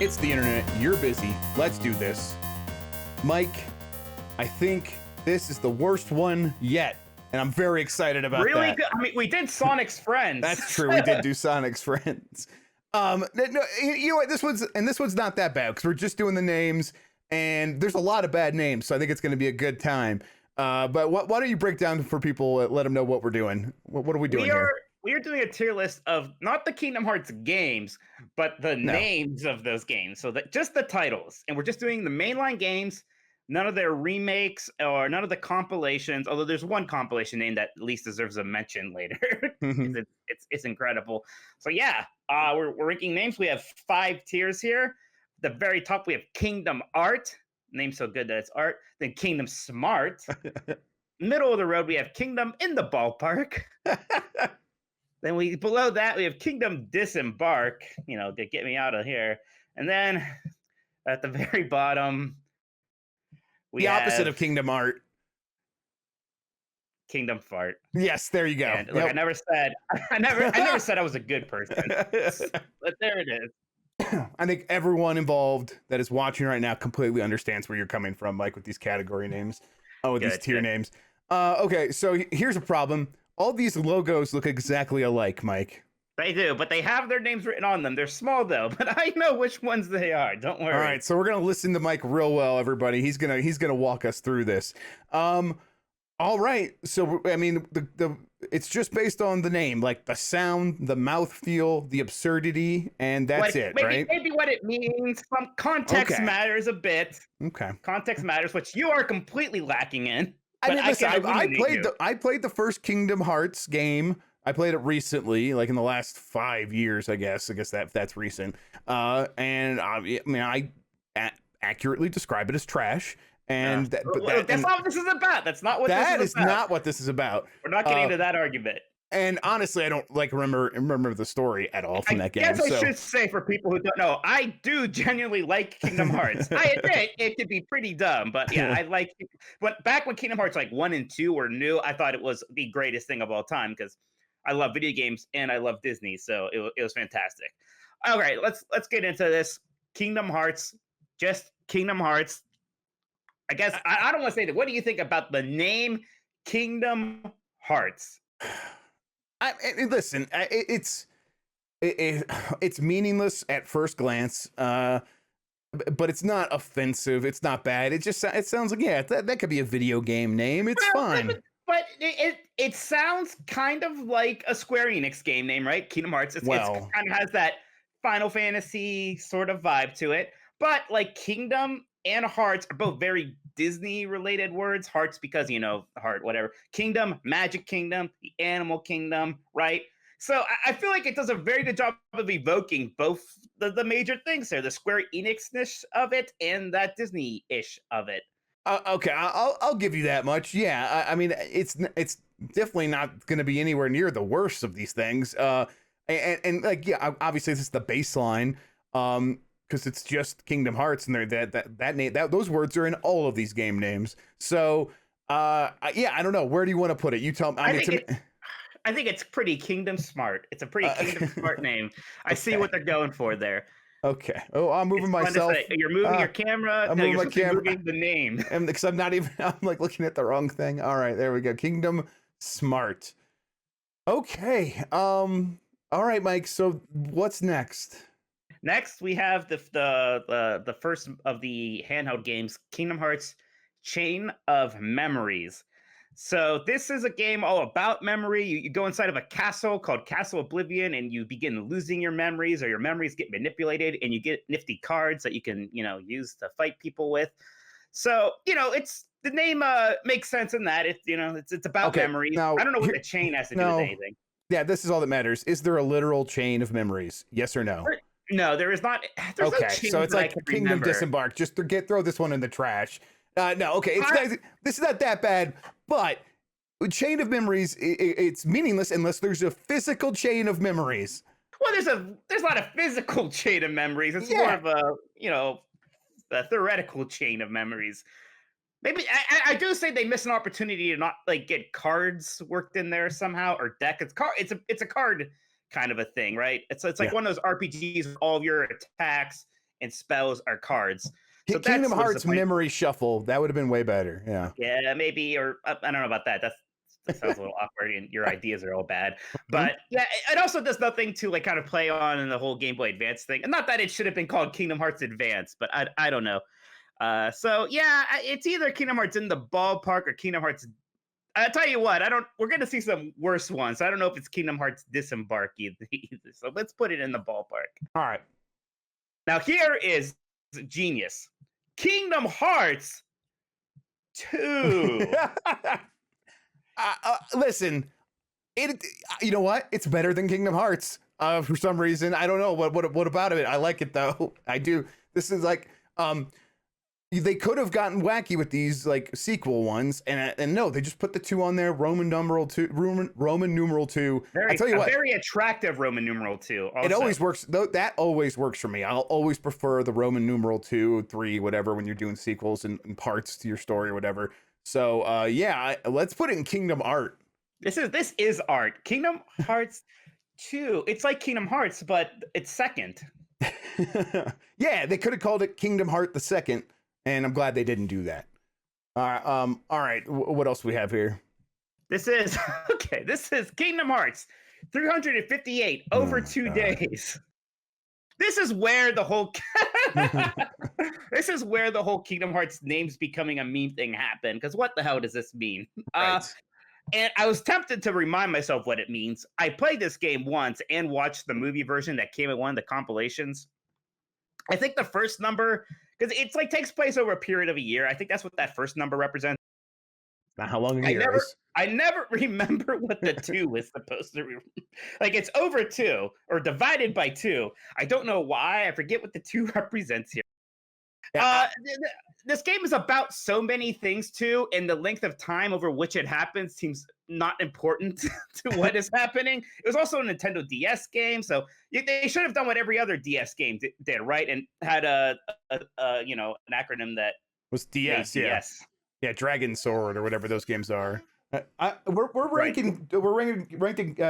It's the internet. You're busy. Let's do this. Mike, I think this is the worst one yet, and I'm very excited about Really that. good. I mean, we did Sonic's Friends. That's true. We did do Sonic's Friends. No, you know what? This one's not that bad because we're just doing the names, and there's a lot of bad names, so I think it's going to be a good time. But why don't you break down for people, let them know what we're doing? What are we doing here? We are doing a tier list of not the Kingdom Hearts games, but the No. names of those games. So that just the titles, and we're just doing the mainline games. None of their remakes or none of the compilations. Although there's one compilation name that at least deserves a mention later. It's incredible. So yeah, we're ranking names. We have 5 tiers here. At the very top, we have Kingdom Art. Name so good that it's art. Then Kingdom Smart. Middle of the road, we have Kingdom in the Ballpark. Then below that, we have Kingdom Disembark. You know, to get me out of here. And then at the very bottom, the opposite of Kingdom Art. Kingdom Fart. Yes, there you go. And, look, I never said I was a good person. But there it is. I think everyone involved that is watching right now completely understands where you're coming from, Mike, with these category names. With these tier names. Okay, so here's a problem. All these logos look exactly alike, Mike. They do, but they have their names written on them. They're small though, but I know which ones they are. Don't worry. All right, so we're gonna listen to Mike real well, everybody. He's gonna walk us through this. All right, so I mean, it's just based on the name, like the sound, the mouthfeel, the absurdity, and that's right? Maybe what it means. Some context matters a bit. Okay, context matters, which you are completely lacking in. I mean, listen, I played the first Kingdom Hearts game. I played it recently, like in the last 5 years, I guess. I guess that's recent. And I accurately describe it as trash. And that's not what this is about. That's not what that this is about. That is not what this is about. We're not getting into that argument. And honestly, I don't remember the story at all from that game. I guess I should say for people who don't know, I do genuinely like Kingdom Hearts. I admit it could be pretty dumb, but yeah, I like it. But back when Kingdom Hearts 1 and 2 were new, I thought it was the greatest thing of all time because I love video games and I love Disney, so it was fantastic. All right, let's get into this. Kingdom Hearts, just Kingdom Hearts. I guess I don't want to say that. What do you think about the name Kingdom Hearts? Listen, it's meaningless at first glance, but it's not offensive. It's not bad. It sounds like that could be a video game name. It's fine. But it sounds kind of like a Square Enix game name, right? Kingdom Hearts. It kind of has that Final Fantasy sort of vibe to it. But like Kingdom and Hearts are both very Disney related words. Hearts because, heart, whatever. Kingdom, Magic Kingdom, the Animal Kingdom, right? So I feel like it does a very good job of evoking both the major things there, the Square Enix-ness of it and that Disney-ish of it. Okay, I'll give you that much. Yeah, I mean, it's definitely not going to be anywhere near the worst of these things. And like, yeah, obviously this is the baseline. Because it's just Kingdom Hearts, and that name, those words are in all of these game names. So, I don't know. Where do you want to put it? You tell me. I think it's pretty Kingdom Smart. It's a pretty Kingdom Smart name. I see what they're going for there. Okay. Oh, I'm moving myself. You're moving your camera. I'm moving my camera. Moving the name. Because I'm like looking at the wrong thing. All right, there we go. Kingdom Smart. Okay. All right, Mike. So what's next? Next, we have the first of the handheld games, Kingdom Hearts Chain of Memories. So this is a game all about memory. You go inside of a castle called Castle Oblivion, and you begin losing your memories, or your memories get manipulated, and you get nifty cards that you can, use to fight people with. So, it's the name makes sense in that it's about memories. Now, I don't know what the chain has to do with anything. Yeah, this is all that matters. Is there a literal chain of memories? Yes or no? No, there is not. There's no chain so it's like Kingdom Disembark. Just throw this one in the trash. No, okay, this is not that bad, but chain of memories, it's meaningless unless there's a physical chain of memories. Well, there's not a physical chain of memories. It's more of a theoretical chain of memories. Maybe I do say they miss an opportunity to not like get cards worked in there somehow, or deck. It's a card kind of a thing, right? It's like one of those RPGs with all of your attacks and spells are cards. So Kingdom that's what it's Hearts Memory Shuffle. That would have been way better. Yeah. Yeah, maybe, or I don't know about that. That sounds a little awkward, and your ideas are all bad. Mhm. But yeah, it also does nothing to like kind of play on in the whole Game Boy Advance thing. And not that it should have been called Kingdom Hearts Advance, but I don't know. So yeah, it's either Kingdom Hearts in the ballpark or Kingdom Hearts. I'll tell you what, I don't. We're gonna see some worse ones. I don't know if it's Kingdom Hearts Disembark either. So let's put it in the ballpark. All right. Now here is genius. Kingdom Hearts 2. Listen, you know what? It's better than Kingdom Hearts. For some reason, I don't know what about it. I like it though. I do. This is like they could have gotten wacky with these like sequel ones, and no, they just put the 2 on there. Roman numeral 2. I tell you what, very attractive Roman numeral 2. Also. it always works. Though that always works for me. I'll always prefer the Roman numeral 2, 3, whatever when you're doing sequels and parts to your story or whatever. So yeah, let's put it in Kingdom Art. This is art. Kingdom Hearts 2. It's like Kingdom Hearts, but it's second. Yeah, they could have called it Kingdom Heart the Second, and I'm glad they didn't do that. All right. What else we have here? This is okay. This is Kingdom Hearts 358 over 2 days. This is where the whole this is where the whole Kingdom Hearts names becoming a meme thing happened. Because what the hell does this mean? Right. And I was tempted to remind myself what it means. I played this game once and watched the movie version that came in one of the compilations. I think the first number, because it's like takes place over a period of a year. I think that's what that first number represents. Not how long a year is. I never remember what the 2 is supposed to be. Like it's over 2 or divided by 2. I don't know why. I forget what the 2 represents here. Yeah, This game is about so many things too, and the length of time over which it happens seems not important to what is happening. It was also a Nintendo DS game, so they should have done what every other DS game did, right? And had a you know, an acronym that was DS. Yeah. DS. Yeah, Dragon Sword or whatever those games are. We're ranking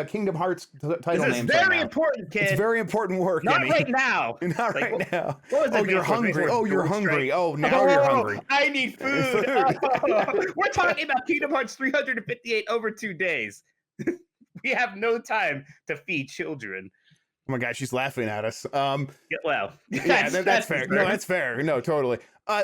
Kingdom Hearts title names. This is very important, kid. It's very important work. Not Emmy. right now. Not Like, right now. Oh, you're hungry. Oh, you're hungry. Oh, now you're hungry. I need food. We're talking about Kingdom Hearts 358 over 2 days. We have no time to feed children. Oh my God, she's laughing at us. Well, yeah, that's fair. No, that's fair. No, totally.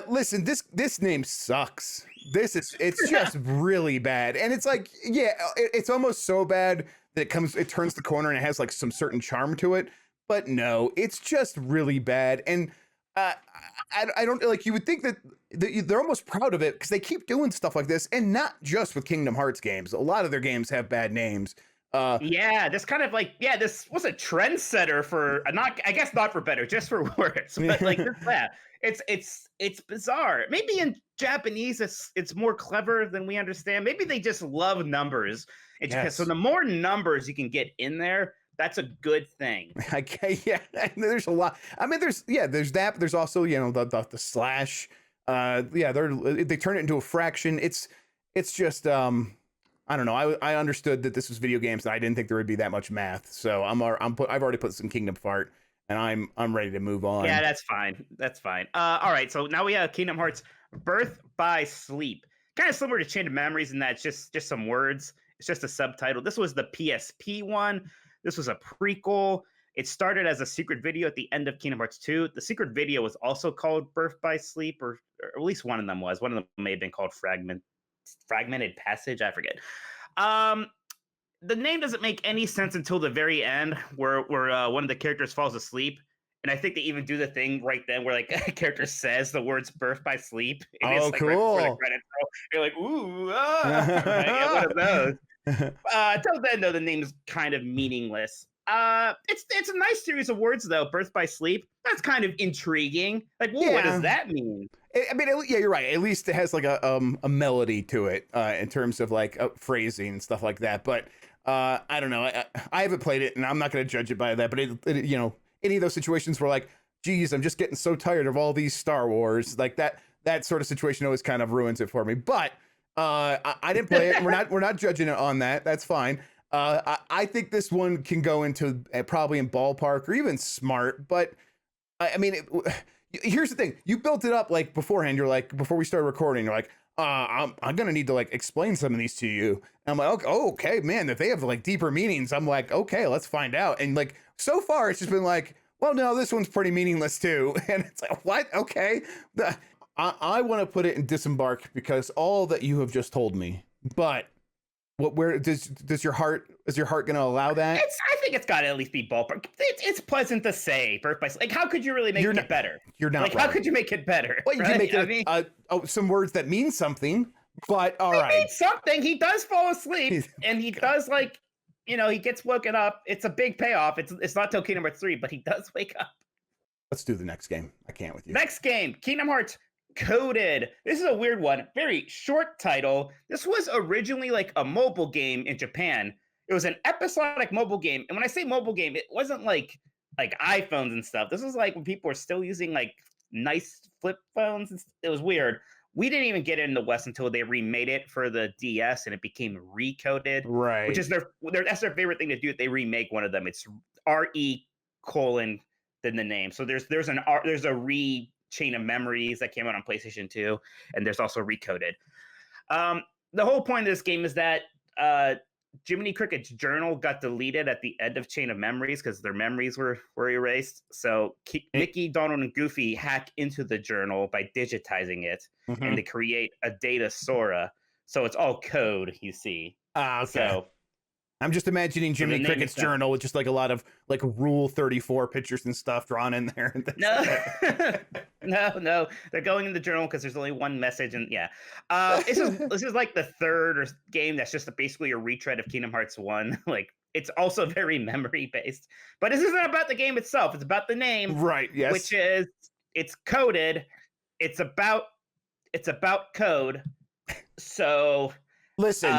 Listen, this name sucks. It's just really bad, and it's like, yeah, it's almost so bad that it turns the corner and it has like some certain charm to it. But no, it's just really bad, and I don't like. You would think that they're almost proud of it because they keep doing stuff like this, and not just with Kingdom Hearts games. A lot of their games have bad names. Yeah, this kind of like, yeah, this was a trendsetter for I guess not for better, just for worse. But like, yeah, it's bizarre. Maybe in Japanese it's more clever than we understand. Maybe they just love numbers. Yes. So the more numbers you can get in there, that's a good thing. Okay, yeah, there's a lot. I mean, there's that. But there's also, you know, the slash. Yeah, they turn it into a fraction. It's just I don't know. I understood that this was video games, and I didn't think there would be that much math. So I've already put some Kingdom Fart, and I'm ready to move on. Yeah, that's fine. That's fine. All right. So now we have Kingdom Hearts Birth by Sleep. Kind of similar to Chain of Memories in that it's just some words. It's just a subtitle. This was the PSP one. This was a prequel. It started as a secret video at the end of Kingdom Hearts 2. The secret video was also called Birth by Sleep, or at least one of them was. One of them may have been called Fragmented Passage. I forget. The name doesn't make any sense until the very end, where one of the characters falls asleep, and I think they even do the thing right then where like a character says the words "birth by sleep." And oh, it's, like, cool! Right before the credits roll. You're like, ooh, yeah, one of those. Until then, though, the name is kind of meaningless. It's a nice series of words though. Birth by Sleep. That's kind of intriguing. Like, well, what does that mean? I mean, yeah, you're right. At least it has like a melody to it in terms of like phrasing and stuff like that. But I don't know. I haven't played it, and I'm not going to judge it by that. But it, you know, any of those situations where like, geez, I'm just getting so tired of all these Star Wars, like that sort of situation always kind of ruins it for me. But I didn't play it. We're not judging it on that. That's fine. I think this one can go into probably in ballpark or even smart, but I mean, here's the thing. You built it up like beforehand. You're like, before we started recording, you're like, I'm gonna need to like explain some of these to you. And I'm like, okay, oh, okay, man, if they have like deeper meanings, I'm like, okay, let's find out. And like, so far, it's just been like, well, no, this one's pretty meaningless too. And it's like, what? Okay. I want to put it in disembark because all that you have just told me, but where does your heart, is your heart going to allow that? I think it's got to at least be ballpark. It's pleasant to say Birth by Sleep. Like, how could you really make it better? You're not like, right. how could you make it better? Well, you can make it some words that mean something, but all right. He means something. He does fall asleep, and he does like, he gets woken up. It's a big payoff. It's not till Kingdom Hearts 3, but he does wake up. Let's do the next game. I can't with you. Next game, Kingdom Hearts Coded. This is a weird one. Very short title. This was originally like a mobile game in Japan. It was an episodic mobile game. And when I say mobile game, it wasn't like iPhones and stuff. This was like when people were still using like nice flip phones. It was weird. We didn't even get it in the West until they remade it for the DS and it became recoded. Right. Which is that's their favorite thing to do. They remake one of them. It's RE colon than the name. So there's a Chain of Memories that came out on PlayStation 2, and there's also Recoded. The whole point of this game is that Jiminy Cricket's journal got deleted at the end of Chain of Memories because their memories were erased. So Mickey, Donald, and Goofy hack into the journal by digitizing it, and they create a data Sora. So it's all code, you see. Okay. So I'm just imagining Jiminy Cricket's journal with just like a lot of like Rule 34 pictures and stuff drawn in there. And No, they're going in the journal because there's only one message, and yeah, this is like the third game that's just basically a retread of Kingdom Hearts 1. Like it's also very memory based, but this isn't about the game itself. It's about the name, right? Yes, which is it's coded. It's about code. So listen.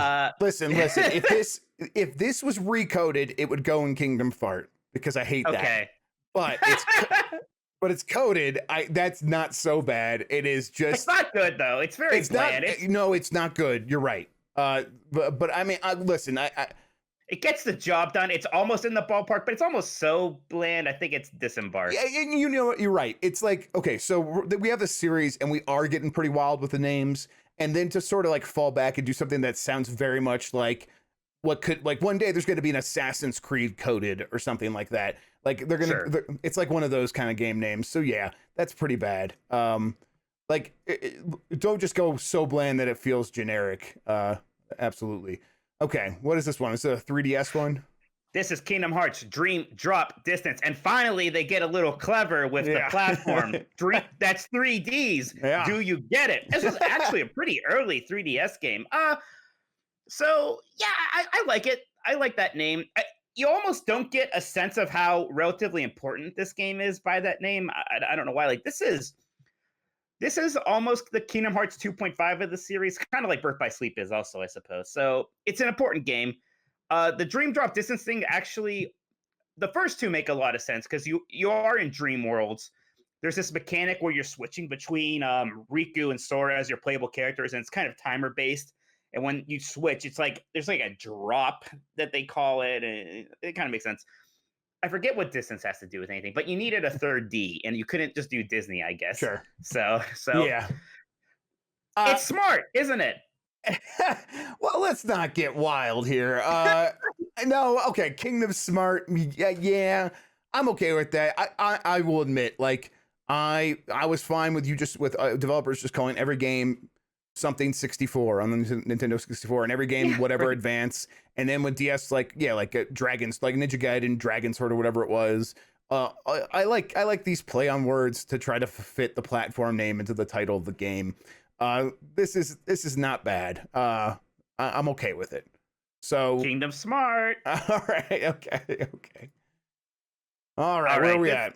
If this was recoded, it would go in Kingdom Fart because I hate that. But it's coded. That's not so bad. It is just. It's not good though. It's very bland. No, it's not good. You're right. But I mean, listen. It gets the job done. It's almost in the ballpark, but it's almost so bland. I think it's disembarked. Yeah, you know what? You're right. It's like, okay, so we have this series and we are getting pretty wild with the names, and then to sort of like fall back and do something that sounds very much like what could, like, one day there's going to be an Assassin's Creed Coded or something like that. Like they're gonna, it's like one of those kind of game names. So yeah, that's pretty bad. Like don't just go so bland that it feels generic. Absolutely. Okay, what is this one? Is it a 3DS one? This is Kingdom Hearts Dream Drop Distance, and finally they get a little clever with the platform. That's 3Ds. Yeah. Do you get it? This is actually a pretty early 3DS game. So yeah, I like it. I like that name. You almost don't get a sense of how relatively important this game is by that name. I don't know why. Like this is almost the Kingdom Hearts 2.5 of the series, kind of like Birth by Sleep is also, I suppose. So it's an important game. The Dream Drop Distance thing, actually, the first two make a lot of sense because you are in dream worlds. There's this mechanic where you're switching between Riku and Sora as your playable characters, and it's kind of timer based. And when you switch, it's like there's like a drop that they call it, and it kind of makes sense. I forget what distance has to do with anything, but you needed a third D, and you couldn't just do Disney, I guess. Sure. So yeah, it's smart, isn't it? Well, let's not get wild here. No, okay, Kingdom Smart. Yeah, I'm okay with that. I will admit, like I was fine with developers just calling every game something 64 on the Nintendo 64 and every game whatever Advance, and then with DS like Dragons, like Ninja Gaiden, Dragon Sword or whatever it was. I like these play on words to try to fit the platform name into the title of the game. This is not bad. I'm okay with it. So Kingdom Smart. All right. Okay. All right. Where are we at?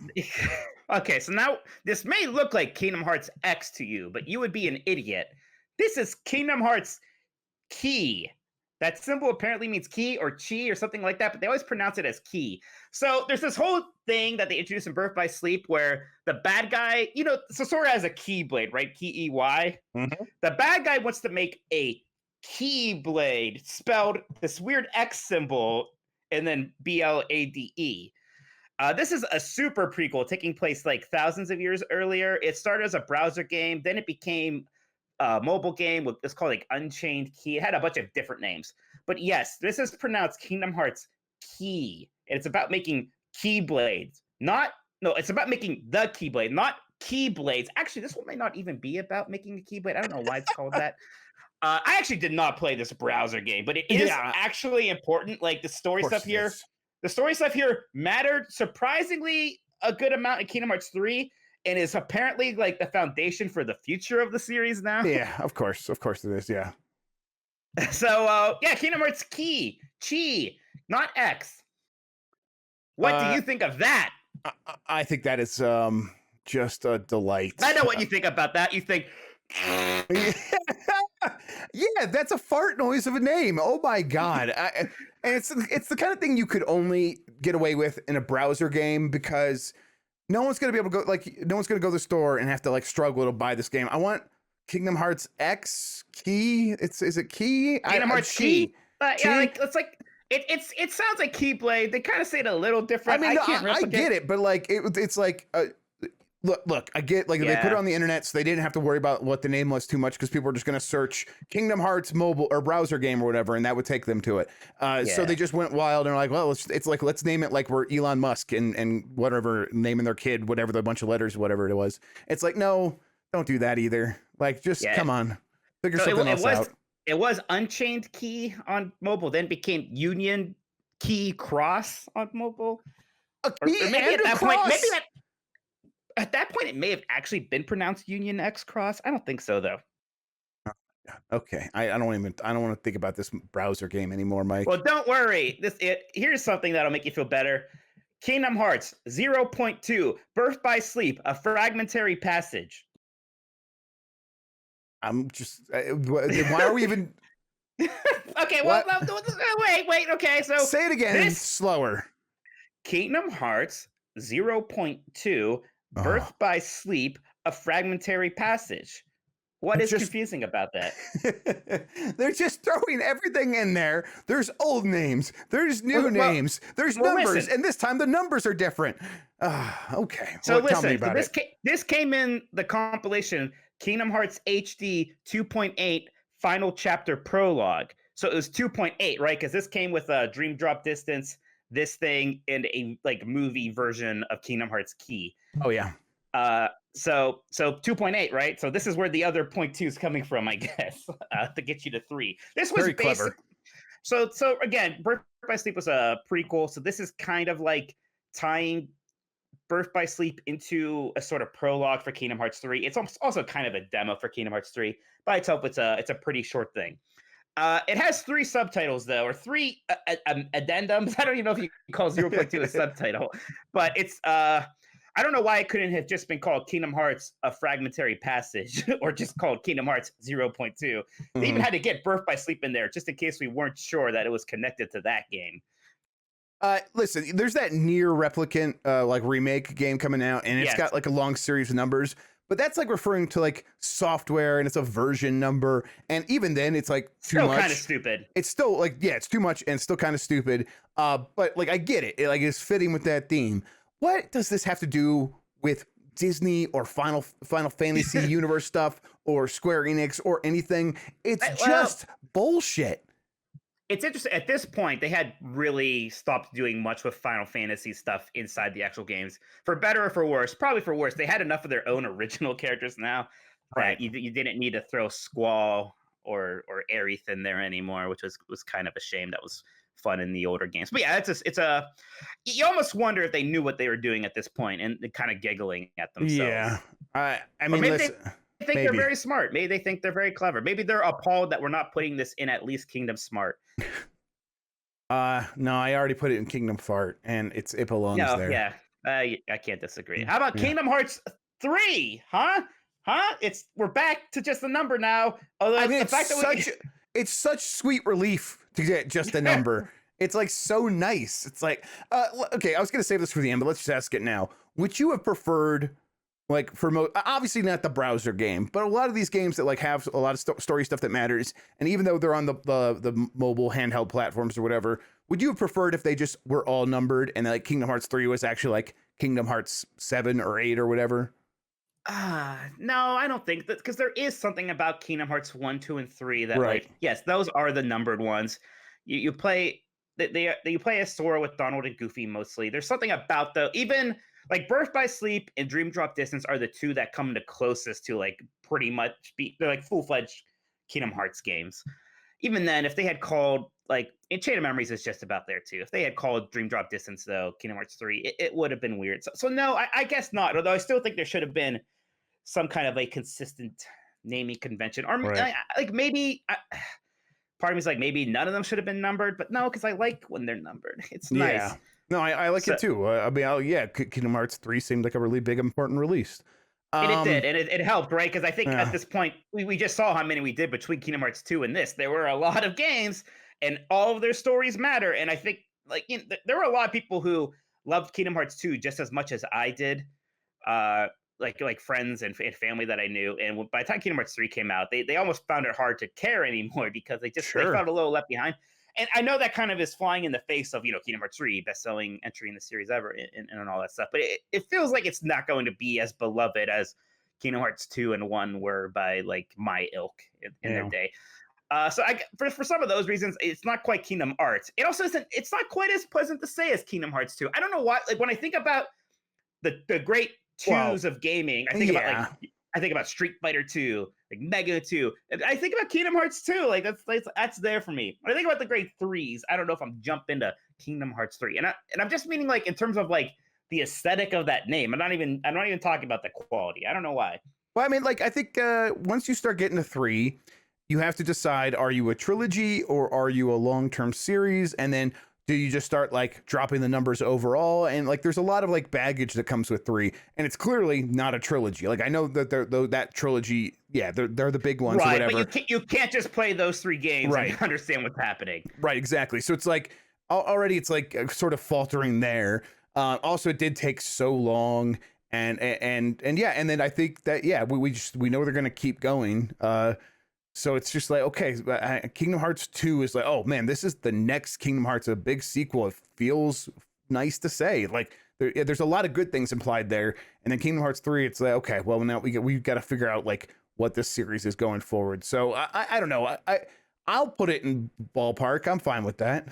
Okay. So now this may look like Kingdom Hearts X to you, but you would be an idiot. This is Kingdom Hearts Key. That symbol apparently means key or chi or something like that, but they always pronounce it as key. So there's this whole thing that they introduced in Birth by Sleep where the bad guy, so Sora has a Keyblade, right? Key-E-Y. Mm-hmm. The bad guy wants to make a Keyblade spelled this weird X symbol and then BLADE. This is a super prequel taking place like thousands of years earlier. It started as a browser game, then it became a mobile game with it's called like Unchained Key. It had a bunch of different names, but yes, this is pronounced Kingdom Hearts Key, and it's about making keyblades. Not no, it's about making the keyblade, not keyblades. Actually, this one may not even be about making a keyblade. I don't know why it's called that. I actually did not play this browser game, but it is Yeah, actually important. Like the of story course stuff it here, is. the story stuff here mattered surprisingly a good amount in Kingdom Hearts 3 and is apparently like the foundation for the future of the series now. Yeah, of course it is. Yeah. So yeah, Kingdom Hearts Chi, not X. What do Uh, you think of that? I think that is just a delight. I know what you think about that. You think Yeah, that's a fart noise of a name. Oh my god! And it's the kind of thing you could only get away with in a browser game because no one's gonna be able to go no one's gonna go to the store and have to like struggle to buy this game. I want Kingdom Hearts X Key. Is it Key? Kingdom Hearts Chi. yeah, like it's like it sounds like Keyblade. They kind of say it a little different. I mean, no, can't I replicate. get it, but like it's like look, I get like they put it on the internet, so they didn't have to worry about what the name was too much because people were just going to search Kingdom Hearts mobile or browser game or whatever, and that would take them to it. So they just went wild and were like, well, it's like let's name it like we're Elon Musk and whatever naming their kid whatever the bunch of letters whatever it was. It's like no, don't do that either. Like just come on, figure something else out. It was Unchained Key on mobile, then became Union Key Cross on mobile. Or maybe at that point, at that point, it may have actually been pronounced Union X Cross. I don't think so, though. Okay, I don't want to think about this browser game anymore, Mike. Well, don't worry. Here's something that'll make you feel better. Kingdom Hearts 0.2 Birth by Sleep, a fragmentary passage. I'm just why are we even? Okay, well, wait. Okay, so say it again slower. Kingdom Hearts 0.2 Birth by Sleep, a fragmentary passage. What is confusing about that? They're just throwing everything in there. There's old names. There's new names. There's numbers. Listen. And this time the numbers are different. Okay. So listen, tell me about this came in the compilation Kingdom Hearts HD 2.8 Final Chapter Prologue. So it was 2.8, right? Because this came with a Dream Drop Distance, this thing, and a like movie version of Kingdom Hearts Key. Oh yeah. So 2.8, right? So this is where the other 0.2 is coming from, I guess, to get you to 3. This was very clever. So again, Birth by Sleep was a prequel. So this is kind of like tying Birth by Sleep into a sort of prologue for Kingdom Hearts 3. It's also kind of a demo for Kingdom Hearts 3. By itself, it's a pretty short thing. It has 3 subtitles, though, or 3 addendums. I don't even know if you can call 0.2 a subtitle, but it's I don't know why it couldn't have just been called Kingdom Hearts, a fragmentary passage, or just called Kingdom Hearts 0.2. They even had to get Birth by Sleep in there just in case we weren't sure that it was connected to that game. Listen, there's that Nier Replicant like remake game coming out, and it's got like a long series of numbers, but that's like referring to like software, and it's a version number, and even then, it's like too much. Kind of stupid. It's still like it's too much, and still kind of stupid. But like I get it. It like is fitting with that theme. What does this have to do with Disney or Final Fantasy universe stuff or Square Enix or anything? It's just bullshit. It's interesting. At this point, they had really stopped doing much with Final Fantasy stuff inside the actual games. For better or for worse, probably for worse. They had enough of their own original characters now that you didn't need to throw Squall or Aerith in there anymore, which was kind of a shame. That was fun in the older games. But yeah, you almost wonder if they knew what they were doing at this point and kind of giggling at themselves. Yeah. I mean, maybe they think they're very smart. Maybe they think they're very clever. Maybe they're appalled that we're not putting this in at least Kingdom Smart. No, I already put it in Kingdom Fart, and it belongs there. Yeah. I can't disagree. How about Kingdom Hearts 3? Huh? We're back to just a number now. Although I mean, the fact that it's such sweet relief to get just a number. It's like so nice. It's like, okay, I was going to save this for the end, but let's just ask it now. Would you have preferred like for obviously not the browser game, but a lot of these games that like have a lot of story stuff that matters, and even though they're on the mobile handheld platforms or whatever, would you have preferred if they just were all numbered and like Kingdom Hearts 3 was actually like Kingdom Hearts 7 or 8 or whatever? No, I don't think that, because there is something about Kingdom Hearts 1, 2, and 3 that, Right. like, yes, those are the numbered ones. You play you play as Sora with Donald and Goofy mostly. There's something about the even like Birth by Sleep and Dream Drop Distance are the two that come the closest to like pretty much they're like full-fledged Kingdom Hearts games. Even then, if they had called like in Chain of Memories is just about there too. If they had called Dream Drop Distance though, Kingdom Hearts 3, it would have been weird. So no, I guess not. Although I still think there should have been some kind of a consistent naming convention, or Right. like maybe part of me is like maybe none of them should have been numbered, but no, because I like when they're numbered. It's Yeah. nice. No, I like So it too. I mean, yeah, Kingdom Hearts 3 seemed like a really big, important release. and it did, and it helped, right? Because I think at Yeah, this point we just saw how many we did between Kingdom Hearts 2 and this. There were a lot of games, and all of their stories matter. And I think like there were a lot of people who loved Kingdom Hearts 2 just as much as I did. Like friends and family that I knew, and by the time Kingdom Hearts 3 came out, they almost found it hard to care anymore because they sure. felt a little left behind. And I know that kind of is flying in the face of Kingdom Hearts 3, best-selling entry in the series ever, and all that stuff. But it feels like it's not going to be as beloved as Kingdom Hearts 2 and 1 were by like my ilk in their day. So for some of those reasons, it's not quite Kingdom Hearts. It also isn't. It's not quite as pleasant to say as Kingdom Hearts 2. I don't know why. Like when I think about the great twos of gaming, I think about Street Fighter 2, like Mega 2. And I think about Kingdom Hearts 2. Like that's there for me. When I think about the great threes, I don't know if I'm jumping to Kingdom Hearts 3. And I'm just meaning like in terms of like the aesthetic of that name. I'm not even talking about the quality. I don't know why. Well, I mean, like I think once you start getting to 3, you have to decide: are you a trilogy or are you a long-term series? And then do you just start like dropping the numbers overall? And like there's a lot of like baggage that comes with 3, and it's clearly not a trilogy. Like I know that that trilogy, yeah, they're the big ones, right, or whatever. But you can't just play those 3 games and understand what's happening. Right, exactly. So it's like already it's like sort of faltering there. Also, it did take so long, and yeah, and then I think that we know they're gonna keep going. So it's just like, okay, Kingdom Hearts 2 is like, oh man, this is the next Kingdom Hearts, a big sequel. It feels nice to say. Like there's a lot of good things implied there. And then Kingdom Hearts 3, it's like, okay, well now we've got to figure out like what this series is going forward. So I don't know. I'll put it in ballpark. I'm fine with that.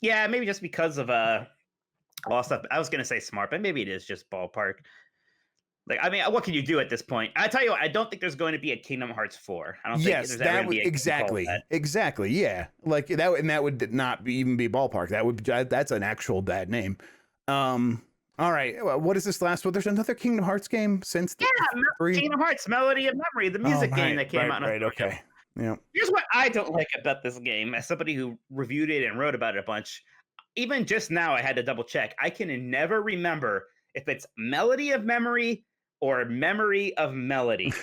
Yeah, maybe just because of all stuff. I was gonna say smart, but maybe it is just ballpark. Like, I mean, what can you do at this point? I tell you what, I don't think there's going to be a Kingdom Hearts 4. I don't think there's ever going to be exactly. Yeah. Like that, and that would not even be ballpark. That's an actual bad name. All right. What is this last one? There's another Kingdom Hearts game since Kingdom Hearts Melody of Memory, the music game that came out. Right. Okay. Yeah. Here's what I don't like about this game, as somebody who reviewed it and wrote about it a bunch. Even just now, I had to double check. I can never remember if it's Melody of Memory or Memory of Melody.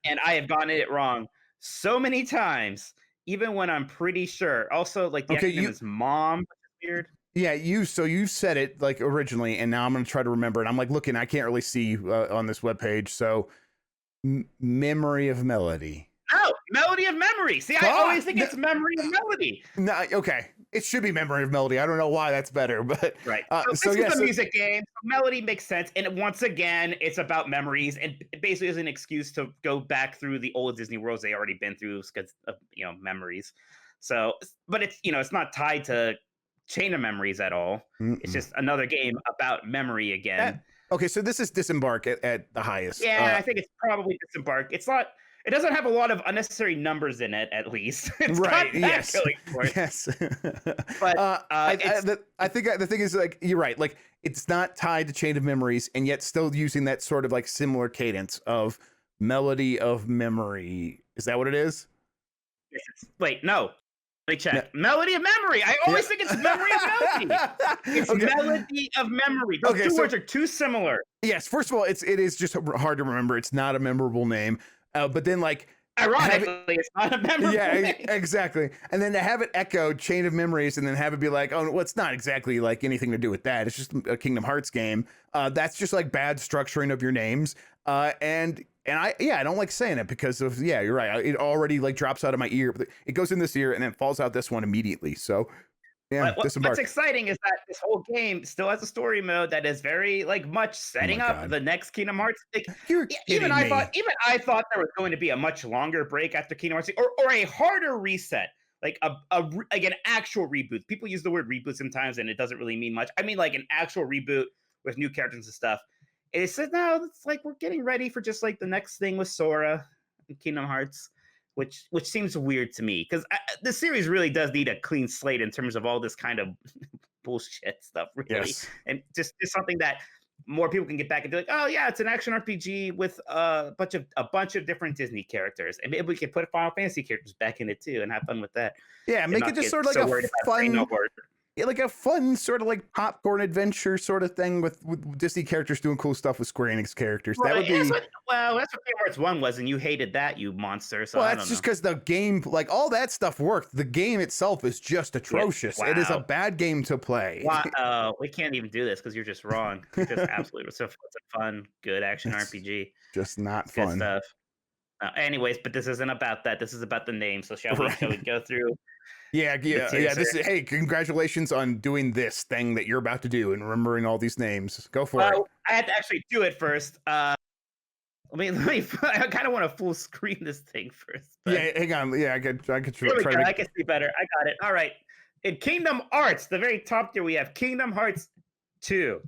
And I have gotten it wrong so many times, even when I'm pretty sure. Also, like the acronym is MOM, which is weird. Yeah, you said it like originally, and now I'm going to try to remember it. I'm like looking, I can't really see on this webpage. So Memory of Melody. Oh, Melody of Memory. See, I always think it's Memory of Melody. No, okay. It should be Memory of Melody. I don't know why that's better, but right. So this is a music game. Melody makes sense, and once again, it's about memories, and it basically is an excuse to go back through the old Disney worlds they already been through because of memories. So, but it's it's not tied to Chain of Memories at all. It's just another game about memory again. Okay, so this is Disembark at the highest. Yeah, I think it's probably Disembark. It's not. It doesn't have a lot of unnecessary numbers in it, at least. It's right. Yes. Yes. But I think the thing is, like, you're right. Like, it's not tied to Chain of Memories, and yet still using that sort of like similar cadence of Melody of Memory. Is that what it is? Wait, no. Let me check. No. Melody of Memory. I always think it's Memory of Melody. It's Melody of Memory. Those two words are too similar. Yes. First of all, it is just hard to remember. It's not a memorable name. But then, like, Ironically, it's not a memorable Yeah, name. exactly. And then to have it echo Chain of Memories and then have it be like, oh, well, it's not exactly like anything to do with that. It's just a Kingdom Hearts game. That's just like bad structuring of your names. And I don't like saying it because of, yeah, you're right. It already like drops out of my ear. It goes in this ear and then falls out this one immediately. So yeah, What's Disembark. exciting is that this whole game still has a story mode that is very like much setting up God. the next Kingdom Hearts. Like, You're even kidding me. I thought there was going to be a much longer break after Kingdom Hearts, or a harder reset, like like an actual reboot. People use the word reboot sometimes, and it doesn't really mean much. I mean, like an actual reboot with new characters and stuff. And it said, no, it's like we're getting ready for just like the next thing with Sora and Kingdom Hearts, which seems weird to me because the series really does need a clean slate in terms of all this kind of bullshit stuff, really, Yes. and just something that more people can get back and be like, oh yeah, it's an action RPG with a bunch of different Disney characters, and maybe we can put Final Fantasy characters back in it too and have fun with that. Yeah, And make not it just get sort of so like worried a about saying fun, no word. yeah, like a fun sort of like popcorn adventure sort of thing with Disney characters doing cool stuff with Square Enix characters. That would be That's what Kingdom Hearts 1 was, and you hated that, you monster. So well. I That's don't just know. because the game, like all that stuff worked. The game itself is just atrocious. It is a Wow. bad game to play. Wow, we can't even do this because you're just wrong. You're just absolutely so. It's a fun, good action It's RPG. just not It's good fun. stuff. Anyways, but this isn't about that. This is about the name. So shall we? Right. Shall we go through? Yeah. tiers This here? is, hey, congratulations on doing this thing that you're about to do and remembering all these names. Go for it. Well, I had to actually do it first. Let me. I kind of want to full screen this thing first. But Yeah, hang on. Yeah, I could there try we to go. make. I can see better. I got it. All right. In Kingdom Hearts, the very top tier, we have Kingdom Hearts 2.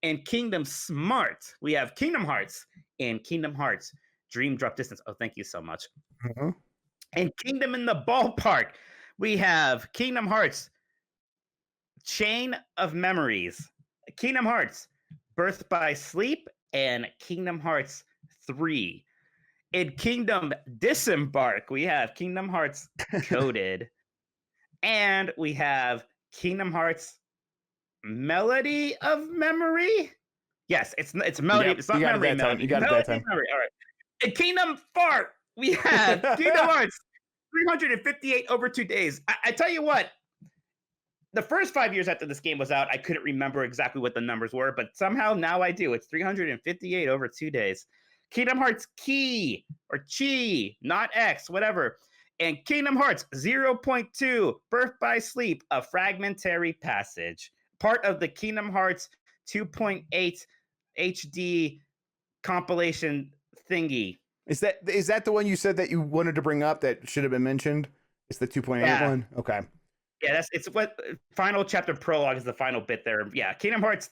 In Kingdom Smart, we have Kingdom Hearts and Kingdom Hearts Dream Drop Distance. Oh, thank you so much. Uh-huh. And Kingdom in the Ballpark, we have Kingdom Hearts Chain of Memories, Kingdom Hearts Birth by Sleep, and Kingdom Hearts 3. In Kingdom Disembark, we have Kingdom Hearts Coded, and we have Kingdom Hearts Melody of Memory. Yes, it's Melody. Yep, It's not you got it Memory. that time. Melody. You got it Melody that time. Memory. All right. In Kingdom Fart, we have Kingdom Hearts 358 over 2 days. I tell you what, the first 5 years after this game was out, I couldn't remember exactly what the numbers were, but somehow now I do. It's 358 over 2 days. Kingdom Hearts Key or Chi, not X, whatever. And Kingdom Hearts 0.2, Birth by Sleep, a fragmentary passage. Part of the Kingdom Hearts 2.8 HD compilation thingy. Is that the one you said that you wanted to bring up that should have been mentioned? It's the 2.8 Yeah. one? Okay. Yeah, it's what final chapter prologue is the final bit there. Yeah, Kingdom Hearts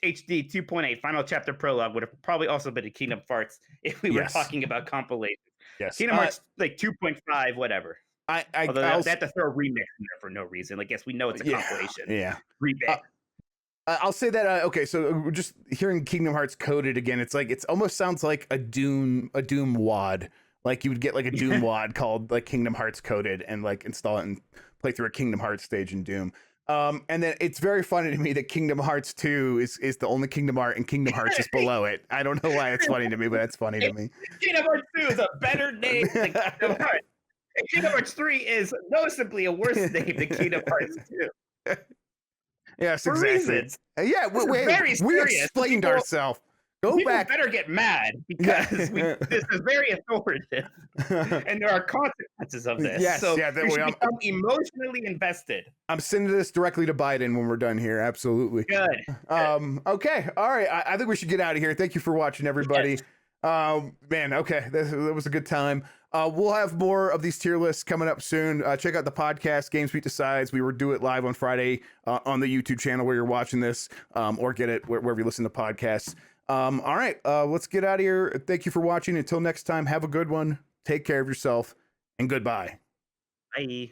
HD 2.8 final chapter prologue would have probably also been a Kingdom Hearts if we were Yes. talking about compilations. Yes. Kingdom Hearts like 2.5, whatever. Although I'll, they have to throw a remix in there for no reason. Like, yes, we know it's a compilation. Yeah. Remix. I'll say that. Okay, so just hearing Kingdom Hearts coded again, it's like it's almost sounds like a Doom wad. Like you would get like a Doom wad called like Kingdom Hearts coded and like install it and play through a Kingdom Hearts stage in Doom. And then it's very funny to me that Kingdom Hearts 2 is the only Kingdom Heart and Kingdom Hearts is below it. I don't know why it's funny to me, but it's funny to me. Kingdom Hearts 2 is a better name than Kingdom Hearts. And Kingdom Hearts 3 is noticeably a worse name than Kingdom Hearts 2. Yes, For exactly. reasons. Yeah, very we serious. explained People- ourselves. Go People back. better get mad because Yeah. this is very authoritative, and there are consequences of this. Yes, so yeah, you should become emotionally invested. I'm sending this directly to Biden when we're done here. Absolutely. Good. Okay. All right. I think we should get out of here. Thank you for watching, everybody. Man. Okay. That was a good time. We'll have more of these tier lists coming up soon. Check out the podcast, GamesBeat Decides. We will do it live on Friday on the YouTube channel where you're watching this, or get it wherever you listen to podcasts. All right. Let's get out of here. Thank you for watching. Until next time, have a good one. Take care of yourself, and goodbye. Bye.